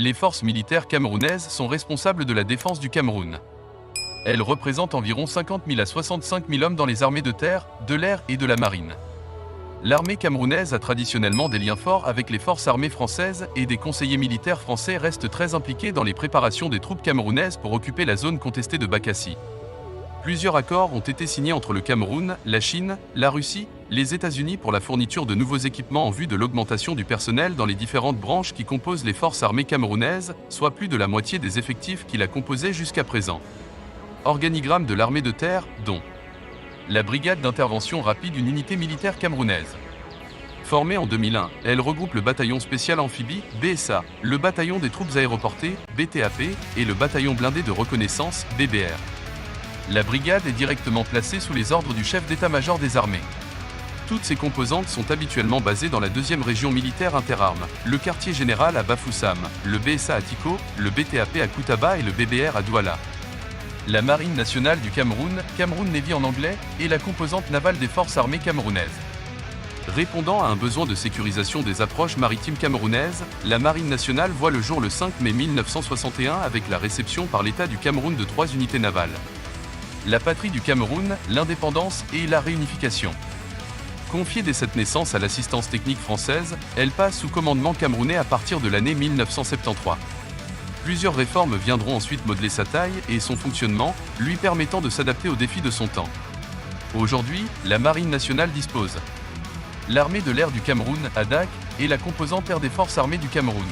Les forces militaires camerounaises sont responsables de la défense du Cameroun. Elles représentent environ 50 000 à 65 000 hommes dans les armées de terre, de l'air et de la marine. L'armée camerounaise a traditionnellement des liens forts avec les forces armées françaises et des conseillers militaires français restent très impliqués dans les préparations des troupes camerounaises pour occuper la zone contestée de Bakassi. Plusieurs accords ont été signés entre le Cameroun, la Chine, la Russie, les États-Unis pour la fourniture de nouveaux équipements en vue de l'augmentation du personnel dans les différentes branches qui composent les forces armées camerounaises, soit plus de la moitié des effectifs qui la composaient jusqu'à présent. Organigramme de l'armée de terre, dont la brigade d'intervention rapide, une unité militaire camerounaise. Formée en 2001, elle regroupe le bataillon spécial amphibie, BSA, le bataillon des troupes aéroportées, BTAP, et le bataillon blindé de reconnaissance, BBR. La brigade est directement placée sous les ordres du chef d'état-major des armées. Toutes ces composantes sont habituellement basées dans la 2e région militaire interarmes, le quartier général à Bafoussam, le BSA à Tiko, le BTAP à Koutaba et le BBR à Douala. La Marine nationale du Cameroun, Cameroun Navy en anglais, est la composante navale des forces armées camerounaises. Répondant à un besoin de sécurisation des approches maritimes camerounaises, la Marine nationale voit le jour le 5 mai 1961 avec la réception par l'État du Cameroun de 3 unités navales. La patrie du Cameroun, l'indépendance et la réunification. Confiée dès cette naissance à l'assistance technique française, elle passe sous commandement camerounais à partir de l'année 1973. Plusieurs réformes viendront ensuite modeler sa taille et son fonctionnement, lui permettant de s'adapter aux défis de son temps. Aujourd'hui, la Marine nationale dispose l'armée de l'air du Cameroun, ADAC, et la composante air des forces armées du Cameroun.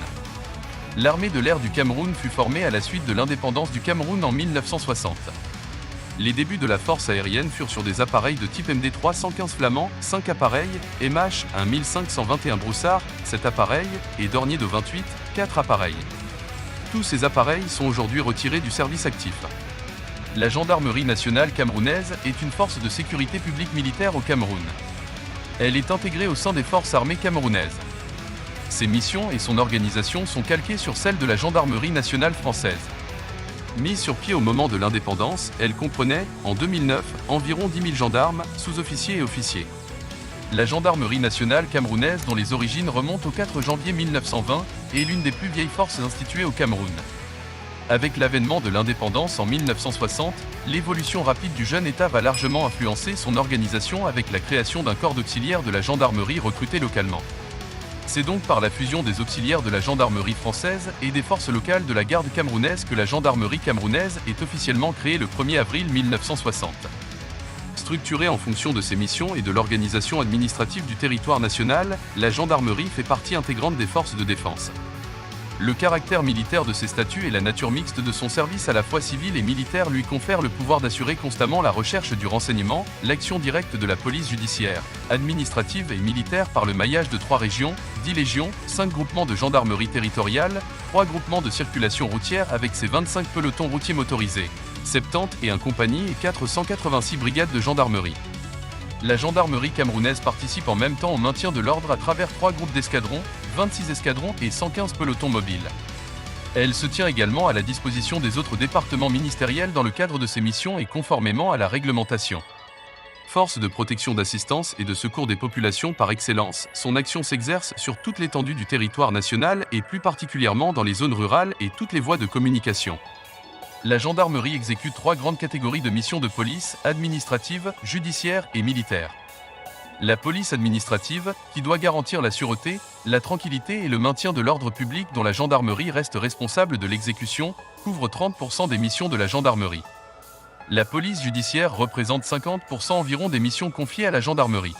L'armée de l'air du Cameroun fut formée à la suite de l'indépendance du Cameroun en 1960. Les débuts de la force aérienne furent sur des appareils de type MD-315 flamand, 5 appareils, MH 1521 Broussard, 7 appareils, et Dornier de 28, 4 appareils. Tous ces appareils sont aujourd'hui retirés du service actif. La gendarmerie nationale camerounaise est une force de sécurité publique militaire au Cameroun. Elle est intégrée au sein des forces armées camerounaises. Ses missions et son organisation sont calquées sur celles de la gendarmerie nationale française. Mise sur pied au moment de l'indépendance, elle comprenait, en 2009, environ 10 000 gendarmes, sous-officiers et officiers. La gendarmerie nationale camerounaise, dont les origines remontent au 4 janvier 1920, est l'une des plus vieilles forces instituées au Cameroun. Avec l'avènement de l'indépendance en 1960, l'évolution rapide du jeune État va largement influencer son organisation avec la création d'un corps d'auxiliaires de la gendarmerie recruté localement. C'est donc par la fusion des auxiliaires de la gendarmerie française et des forces locales de la garde camerounaise que la gendarmerie camerounaise est officiellement créée le 1er avril 1960. Structurée en fonction de ses missions et de l'organisation administrative du territoire national, la gendarmerie fait partie intégrante des forces de défense. Le caractère militaire de ses statuts et la nature mixte de son service à la fois civil et militaire lui confèrent le pouvoir d'assurer constamment la recherche du renseignement, l'action directe de la police judiciaire, administrative et militaire par le maillage de 3 régions, 10 légions, 5 groupements de gendarmerie territoriale, 3 groupements de circulation routière avec ses 25 pelotons routiers motorisés, 71 compagnies et 486 brigades de gendarmerie. La gendarmerie camerounaise participe en même temps au maintien de l'ordre à travers 3 groupes d'escadrons, 26 escadrons et 115 pelotons mobiles. Elle se tient également à la disposition des autres départements ministériels dans le cadre de ses missions et conformément à la réglementation. Force de protection, d'assistance et de secours des populations par excellence, son action s'exerce sur toute l'étendue du territoire national et plus particulièrement dans les zones rurales et toutes les voies de communication. La gendarmerie exécute 3 grandes catégories de missions de police, administrative, judiciaire et militaire. La police administrative, qui doit garantir la sûreté, la tranquillité et le maintien de l'ordre public dont la gendarmerie reste responsable de l'exécution, couvre 30% des missions de la gendarmerie. La police judiciaire représente 50% environ des missions confiées à la gendarmerie.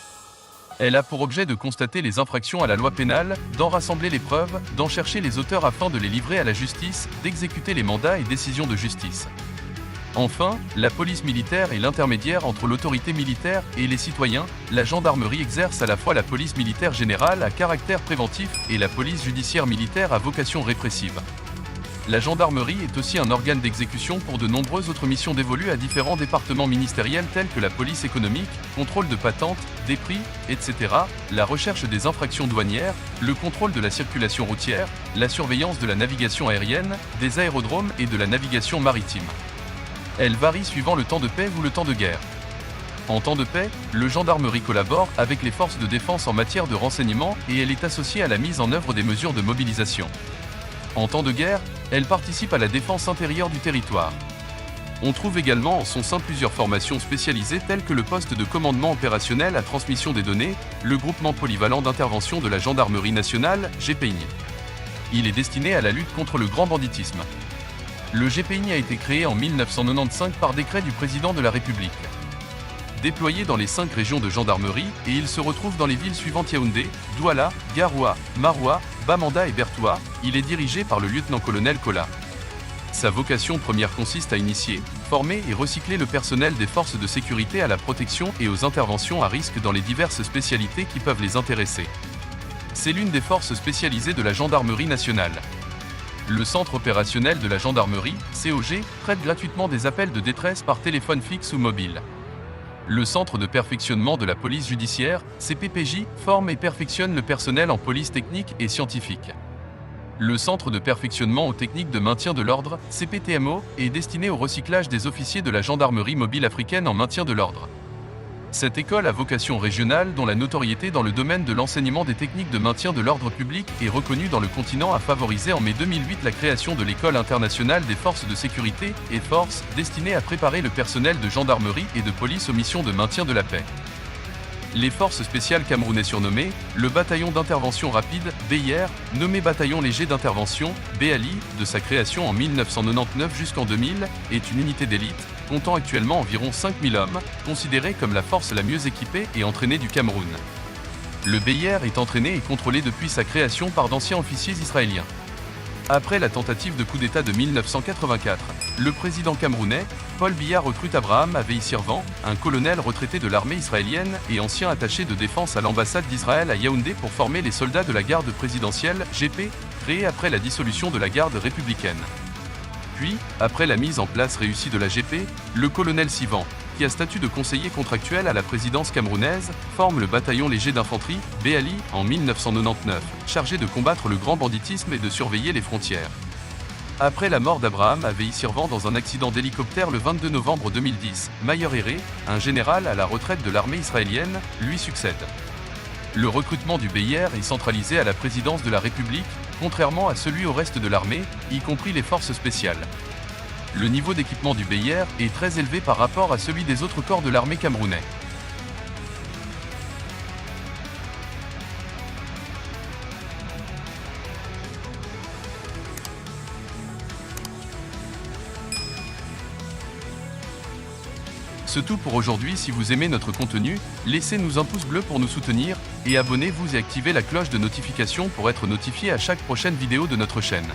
Elle a pour objet de constater les infractions à la loi pénale, d'en rassembler les preuves, d'en chercher les auteurs afin de les livrer à la justice, d'exécuter les mandats et décisions de justice. Enfin, la police militaire est l'intermédiaire entre l'autorité militaire et les citoyens. La gendarmerie exerce à la fois la police militaire générale à caractère préventif et la police judiciaire militaire à vocation répressive. La gendarmerie est aussi un organe d'exécution pour de nombreuses autres missions dévolues à différents départements ministériels tels que la police économique, contrôle de patentes, des prix, etc., la recherche des infractions douanières, le contrôle de la circulation routière, la surveillance de la navigation aérienne, des aérodromes et de la navigation maritime. Elle varie suivant le temps de paix ou le temps de guerre. En temps de paix, le gendarmerie collabore avec les forces de défense en matière de renseignement et elle est associée à la mise en œuvre des mesures de mobilisation. En temps de guerre, elle participe à la défense intérieure du territoire. On trouve également en son sein plusieurs formations spécialisées telles que le poste de commandement opérationnel à transmission des données, le groupement polyvalent d'intervention de la Gendarmerie nationale, GPI. Il est destiné à la lutte contre le grand banditisme. Le GPI a été créé en 1995 par décret du président de la République. Déployé dans les 5 régions de gendarmerie, et il se retrouve dans les villes suivantes Yaoundé, Douala, Garoua, Maroua, Bamanda et Bertoua, il est dirigé par le lieutenant-colonel Kola. Sa vocation première consiste à initier, former et recycler le personnel des forces de sécurité à la protection et aux interventions à risque dans les diverses spécialités qui peuvent les intéresser. C'est l'une des forces spécialisées de la Gendarmerie nationale. Le centre opérationnel de la gendarmerie, COG, traite gratuitement des appels de détresse par téléphone fixe ou mobile. Le centre de perfectionnement de la police judiciaire, CPPJ, forme et perfectionne le personnel en police technique et scientifique. Le centre de perfectionnement aux techniques de maintien de l'ordre, CPTMO, est destiné au recyclage des officiers de la gendarmerie mobile africaine en maintien de l'ordre. Cette école à vocation régionale dont la notoriété dans le domaine de l'enseignement des techniques de maintien de l'ordre public est reconnue dans le continent a favorisé en mai 2008 la création de l'École internationale des forces de sécurité, EFORCE, destinée à préparer le personnel de gendarmerie et de police aux missions de maintien de la paix. Les forces spéciales camerounais surnommées, le bataillon d'intervention rapide, BIR, nommé bataillon léger d'intervention, BALI, de sa création en 1999 jusqu'en 2000, est une unité d'élite, comptant actuellement environ 5000 hommes, considérée comme la force la mieux équipée et entraînée du Cameroun. Le BIR est entraîné et contrôlé depuis sa création par d'anciens officiers israéliens. Après la tentative de coup d'État de 1984, le président camerounais, Paul Biya recrute Abraham Aveï-Sirvan, un colonel retraité de l'armée israélienne et ancien attaché de défense à l'ambassade d'Israël à Yaoundé pour former les soldats de la garde présidentielle, GP, créée après la dissolution de la garde républicaine. Puis, après la mise en place réussie de la GP, le colonel Sivan, qui a statut de conseiller contractuel à la présidence camerounaise, forme le bataillon léger d'infanterie, BALI, en 1999, chargé de combattre le grand banditisme et de surveiller les frontières. Après la mort d'Abraham Aveï-Sirvan dans un accident d'hélicoptère le 22 novembre 2010, Mayer Héré, un général à la retraite de l'armée israélienne, lui succède. Le recrutement du BIR est centralisé à la présidence de la République, contrairement à celui au reste de l'armée, y compris les forces spéciales. Le niveau d'équipement du BIR est très élevé par rapport à celui des autres corps de l'armée camerounaise. C'est tout pour aujourd'hui. Si vous aimez notre contenu, laissez-nous un pouce bleu pour nous soutenir, et abonnez-vous et activez la cloche de notification pour être notifié à chaque prochaine vidéo de notre chaîne.